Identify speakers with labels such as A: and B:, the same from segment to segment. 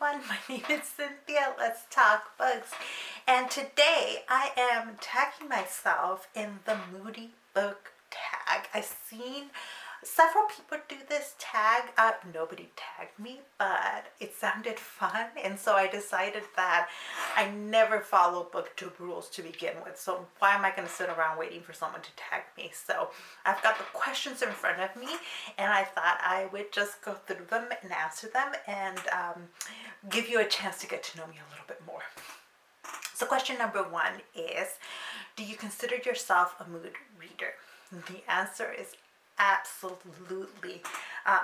A: everyone, my name is Cynthia. Let's talk books. And today I am tagging myself in the Moody Book Tag. I've seen several people do this tag. Nobody tagged me, but it sounded fun, and so I decided that I never follow booktube rules to begin with. So why am I going to sit around waiting for someone to tag me? So I've got the questions in front of me, and I thought I would just go through them and answer them, and give you a chance to get to know me a little bit more. So question number one is, do you consider yourself a mood reader? The answer is absolutely.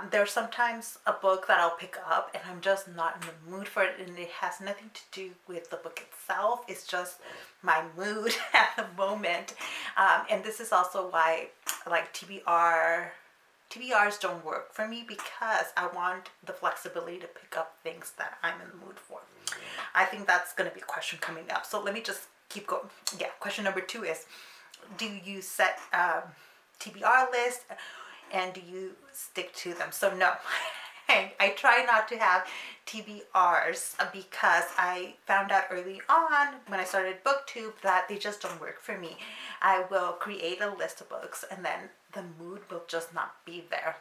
A: There's sometimes a book that I'll pick up and I'm just not in the mood for it, and it has nothing to do with the book itself. It's just my mood at the moment. And this is also why like TBRs don't work for me, because I want the flexibility to pick up things that I'm in the mood for. I think that's going to be a question coming up. So let me just keep going. Yeah, question number two is, do you set TBR list, and do you stick to them? So no, I try not to have TBRs because I found out early on when I started BookTube that they just don't work for me. I will create a list of books and then the mood will just not be there.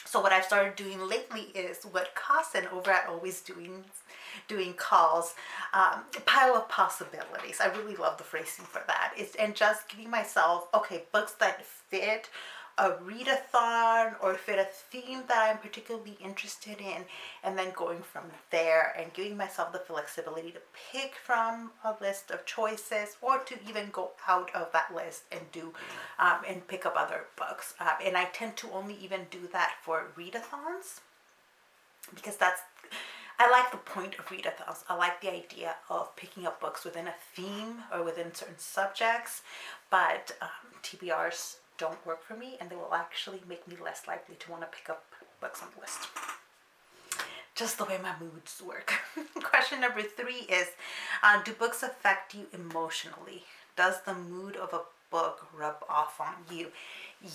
A: So what I've started doing lately is what Cousin over at Always Doing calls pile of possibilities. I really love the phrasing for that. And just giving myself, okay, books that fit a readathon or fit a theme that I'm particularly interested in, and then going from there and giving myself the flexibility to pick from a list of choices, or to even go out of that list and do and pick up other books. And I tend to only even do that for readathons, because I like the point of readathons. I like the idea of picking up books within a theme or within certain subjects, but TBRs don't work for me, and they will actually make me less likely to want to pick up books on the list. Just the way my moods work. Question number three is, do books affect you emotionally? Does the mood of a book rub off on you?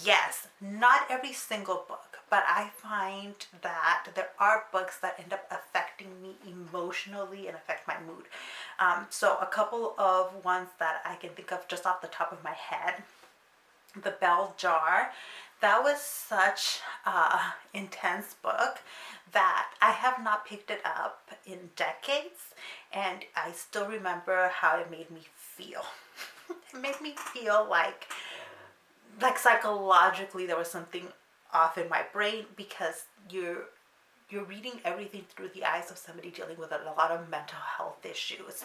A: Yes, not every single book, but I find that there are books that end up affecting me emotionally and affect my mood. So a couple of ones that I can think of just off the top of my head. The Bell Jar, that was such an intense book that I have not picked it up in decades, and I still remember how it made me feel. It made me feel like psychologically there was something off in my brain, because you're reading everything through the eyes of somebody dealing with a lot of mental health issues.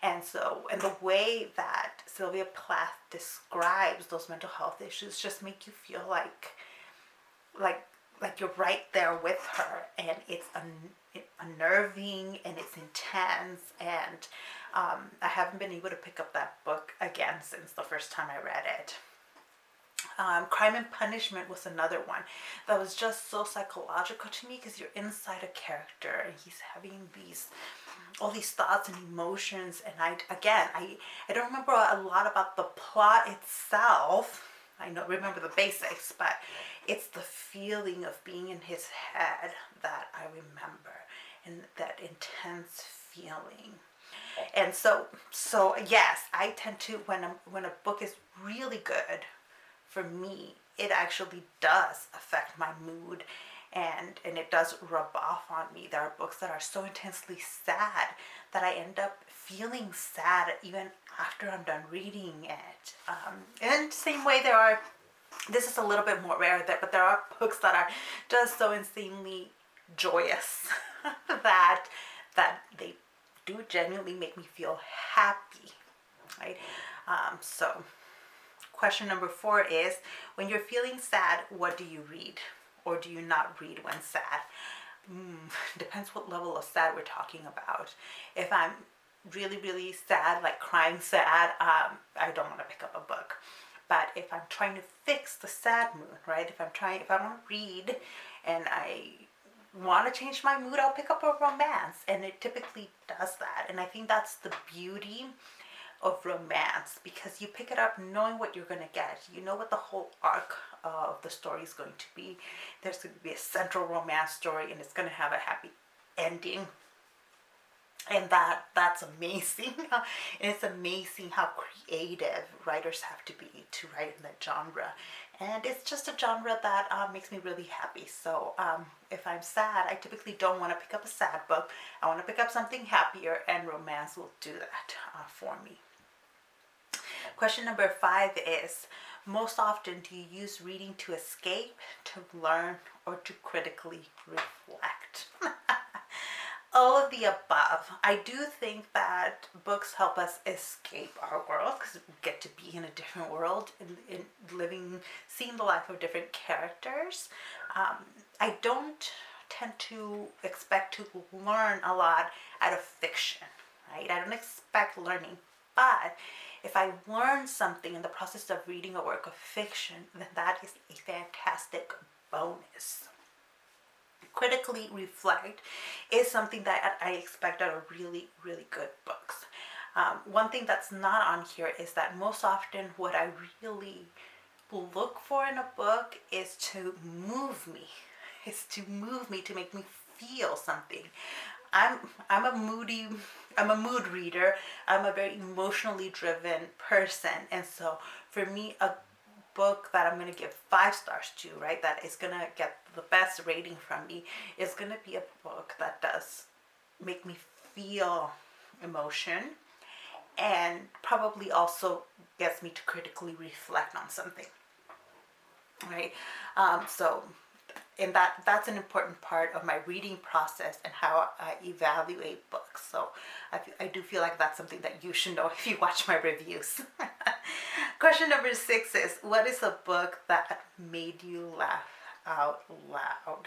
A: And the way that Sylvia Plath describes those mental health issues just make you feel like you're right there with her, and it's unnerving and it's intense. And I haven't been able to pick up that book again since the first time I read it. Crime and Punishment was another one that was just so psychological to me, because you're inside a character and he's having all these thoughts and emotions, and I don't remember a lot about the plot itself. I remember the basics, but it's the feeling of being in his head that I remember, and that intense feeling. And so yes, I tend to, when a book is really good, for me, it actually does affect my mood, and it does rub off on me. There are books that are so intensely sad that I end up feeling sad even after I'm done reading it. And same way, this is a little bit more rare, but there are books that are just so insanely joyous that they do genuinely make me feel happy, right? So question number four is, when you're feeling sad, what do you read? Or do you not read when sad? Depends what level of sad we're talking about. If I'm really, really sad, like crying sad, I don't want to pick up a book. But if I'm trying to fix the sad mood, right? If I want to read and I want to change my mood, I'll pick up a romance, and it typically does that. And I think that's the beauty of romance, because you pick it up knowing what you're going to get. You know what the whole arc of the story is going to be. There's going to be a central romance story, and it's going to have a happy ending. And that's amazing. And it's amazing how creative writers have to be to write in that genre. And it's just a genre that makes me really happy. So if I'm sad, I typically don't want to pick up a sad book. I want to pick up something happier, and romance will do that for me. Question number 5 is, most often do you use reading to escape, to learn, or to critically reflect? All of the above. I do think that books help us escape our world because we get to be in a different world and living, seeing the life of different characters. I don't tend to expect to learn a lot out of fiction, right? I don't expect learning, but if I learn something in the process of reading a work of fiction, then that is a fantastic bonus. Critically reflect is something that I expect out of really, really good books. One thing that's not on here is that most often what I really look for in a book is to move me, to make me feel something. I'm I'm a moody I'm a mood reader. I'm a very emotionally driven person, and so for me, a book that I'm going to give 5 stars to, right, that is going to get the best rating from me, is going to be a book that does make me feel emotion, and probably also gets me to critically reflect on something, right? So and that's an important part of my reading process and how I evaluate books. So I do feel like that's something that you should know if you watch my reviews. Question number 6 is, what is a book that made you laugh out loud?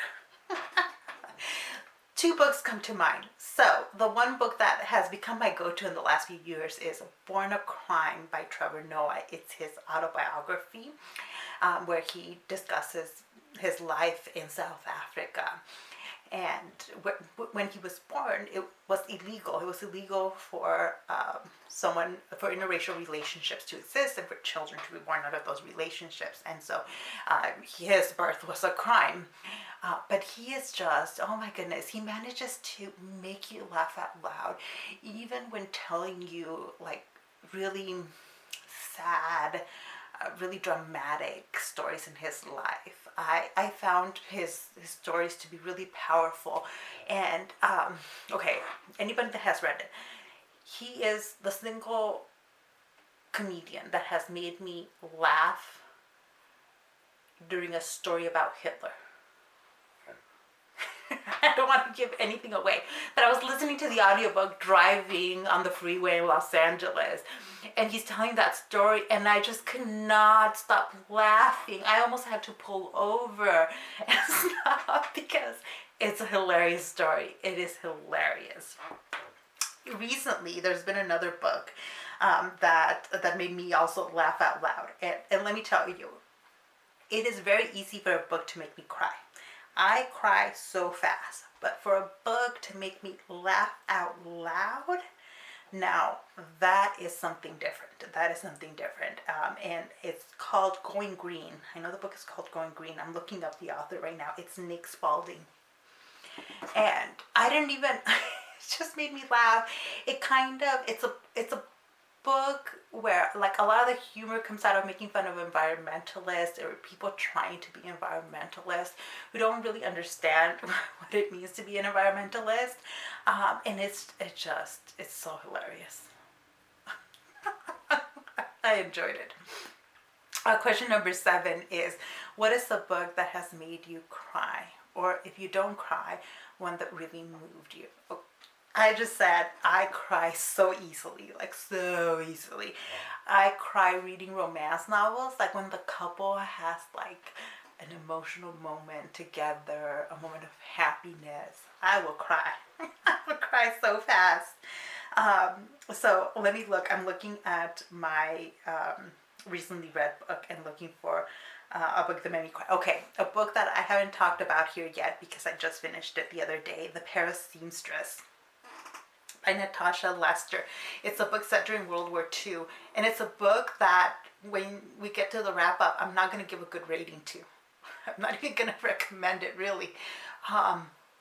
A: 2 books come to mind. So the one book that has become my go-to in the last few years is Born a Crime by Trevor Noah. It's his autobiography, where he discusses his life in South Africa. And when he was born, it was illegal. It was illegal for for interracial relationships to exist and for children to be born out of those relationships. And so his birth was a crime. But he is just, oh my goodness, he manages to make you laugh out loud, even when telling you like really sad, really dramatic stories in his life. I found his stories to be really powerful. And okay, anybody that has read it, he is the single comedian that has made me laugh during a story about Hitler. I don't want to give anything away, but I was listening to the audiobook driving on the freeway in Los Angeles, and he's telling that story, and I just could not stop laughing. I almost had to pull over and stop because it's a hilarious story. It is hilarious. Recently, there's been another book that made me also laugh out loud, and let me tell you, it is very easy for a book to make me cry. I cry so fast, but for a book to make me laugh out loud, now that is something different. That is something different. And it's called Going Green. I know the book is called Going Green. I'm looking up the author right now. It's Nick Spalding. And I didn't even, it just made me laugh. It's a book where like a lot of the humor comes out of making fun of environmentalists or people trying to be environmentalists who don't really understand what it means to be an environmentalist, and it's so hilarious. I enjoyed it. Question number 7 is, what is the book that has made you cry, or if you don't cry, one that really moved you? I just said I cry so easily, like so easily. I cry reading romance novels, like when the couple has like an emotional moment together, a moment of happiness. I will cry. I will cry so fast. So let me look. I'm looking at my recently read book and looking for a book that made me cry. Okay, a book that I haven't talked about here yet because I just finished it the other day, The Paris Seamstress by Natasha Lester. It's a book set during World War II, and it's a book that when we get to the wrap up, I'm not going to give a good rating to. I'm not even going to recommend it really.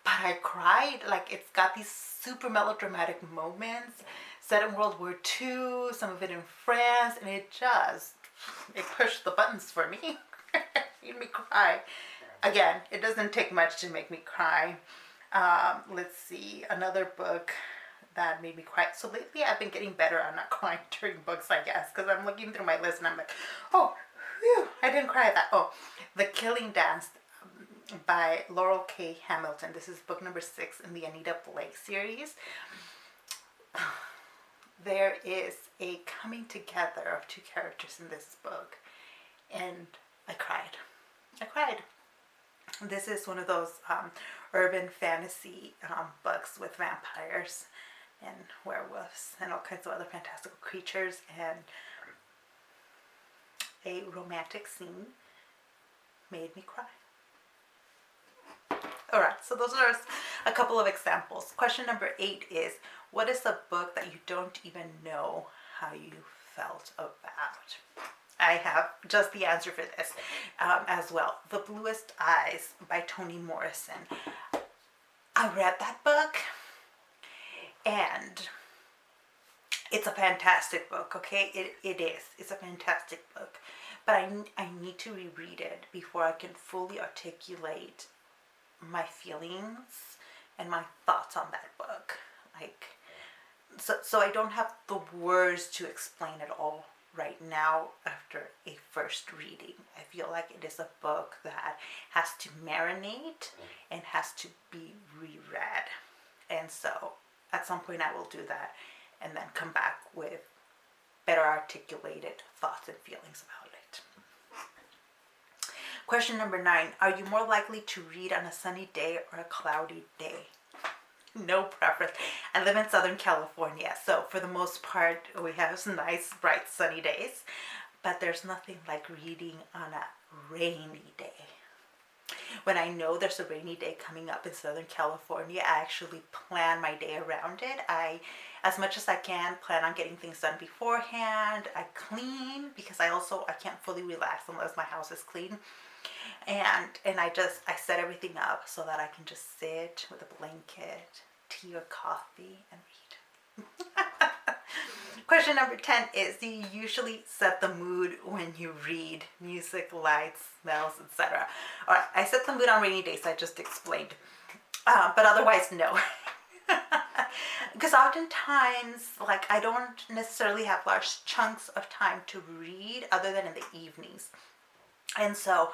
A: but I cried. Like, it's got these super melodramatic moments set in World War II, some of it in France, and it pushed the buttons for me. Made me cry. Again, it doesn't take much to make me cry. Let's see, another book that made me cry. So lately I've been getting better at not crying during books, I guess, because I'm looking through my list and I'm like, oh, whew, I didn't cry at that. Oh, The Killing Dance by Laurel K. Hamilton. This is book number 6 in the Anita Blake series. There is a coming together of two characters in this book, and I cried. I cried. This is one of those urban fantasy books with vampires and werewolves and all kinds of other fantastical creatures, and a romantic scene made me cry. Alright, so those are a couple of examples. Question number 8 is, what is a book that you don't even know how you felt about? I have just the answer for this as well. The Bluest Eyes by Toni Morrison. I read that book, and it's a fantastic book, okay? It is. It's a fantastic book. But I need to reread it before I can fully articulate my feelings and my thoughts on that book. Like, so I don't have the words to explain it all right now after a first reading. I feel like it is a book that has to marinate and has to be reread. And so at some point I will do that and then come back with better articulated thoughts and feelings about it. Question number 9. Are you more likely to read on a sunny day or a cloudy day? No preference. I live in Southern California, so for the most part we have some nice bright sunny days, but there's nothing like reading on a rainy day. When I know there's a rainy day coming up in Southern California, I actually plan my day around it. I, as much as I can, plan on getting things done beforehand. I clean, because I can't fully relax unless my house is clean. And I set everything up so that I can just sit with a blanket, tea or coffee, and read. Question number 10 is, do you usually set the mood when you read? Music, lights, smells, etc. Alright, I set the mood on rainy days, I just explained. But otherwise, no. Because oftentimes, like, I don't necessarily have large chunks of time to read other than in the evenings. And so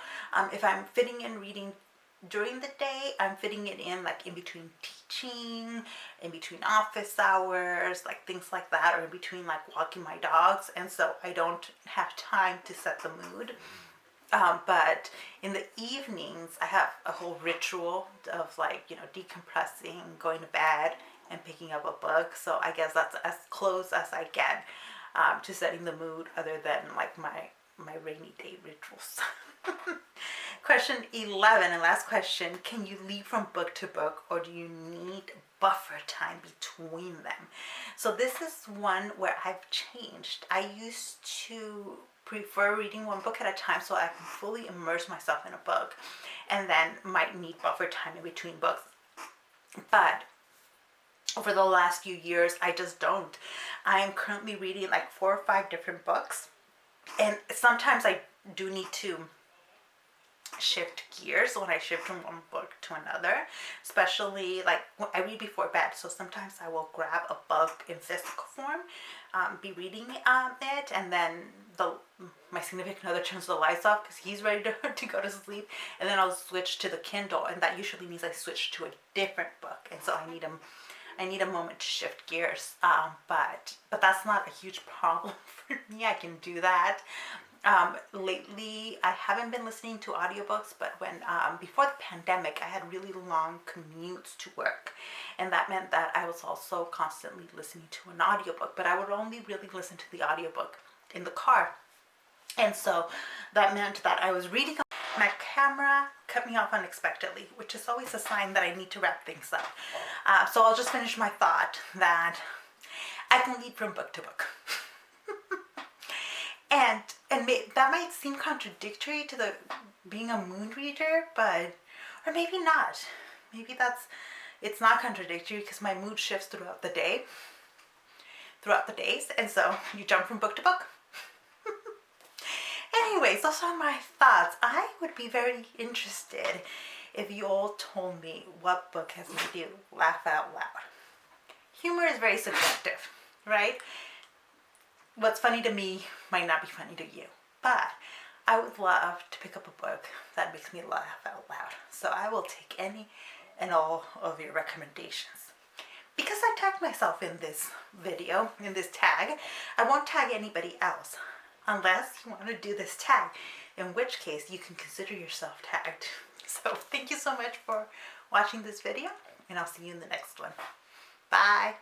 A: if I'm fitting in reading during the day, I'm fitting it in like in between teaching, in between office hours, like things like that, or in between like walking my dogs. And so I don't have time to set the mood. But in the evenings, I have a whole ritual of like, decompressing, going to bed, and picking up a book. So I guess that's as close as I get to setting the mood, other than like my rainy day rituals. Question 11 and last question. Can you leap from book to book, or do you need buffer time between them? So this is one where I've changed. I used to prefer reading one book at a time so I can fully immerse myself in a book, and then might need buffer time in between books. But over the last few years, I just don't. I am currently reading like 4 or 5 different books. And sometimes I do need to shift gears when I shift from one book to another, especially like when I read before bed. So sometimes I will grab a book in physical form, be reading it, and then my significant other turns the lights off because he's ready to go to sleep, and then I'll switch to the Kindle, and that usually means I switch to a different book, and so I need a moment to shift gears, but that's not a huge problem for me. I can do that. Lately, I haven't been listening to audiobooks, but when before the pandemic, I had really long commutes to work, and that meant that I was also constantly listening to an audiobook, but I would only really listen to the audiobook in the car. And so that meant that I was reading. My camera cut me off unexpectedly, which is always a sign that I need to wrap things up. So I'll just finish my thought that I can leap from book to book. and that might seem contradictory to being a moon reader, or maybe not. maybe it's not contradictory because my mood shifts throughout the day, throughout the days, and so you jump from book to book. Anyways, those are my thoughts. I would be very interested if you all told me what book has made you laugh out loud. Humor is very subjective, right? What's funny to me might not be funny to you, but I would love to pick up a book that makes me laugh out loud. So I will take any and all of your recommendations. Because I tagged myself in this video, in this tag, I won't tag anybody else unless you want to do this tag, in which case you can consider yourself tagged. So thank you so much for watching this video, and I'll see you in the next one. Bye.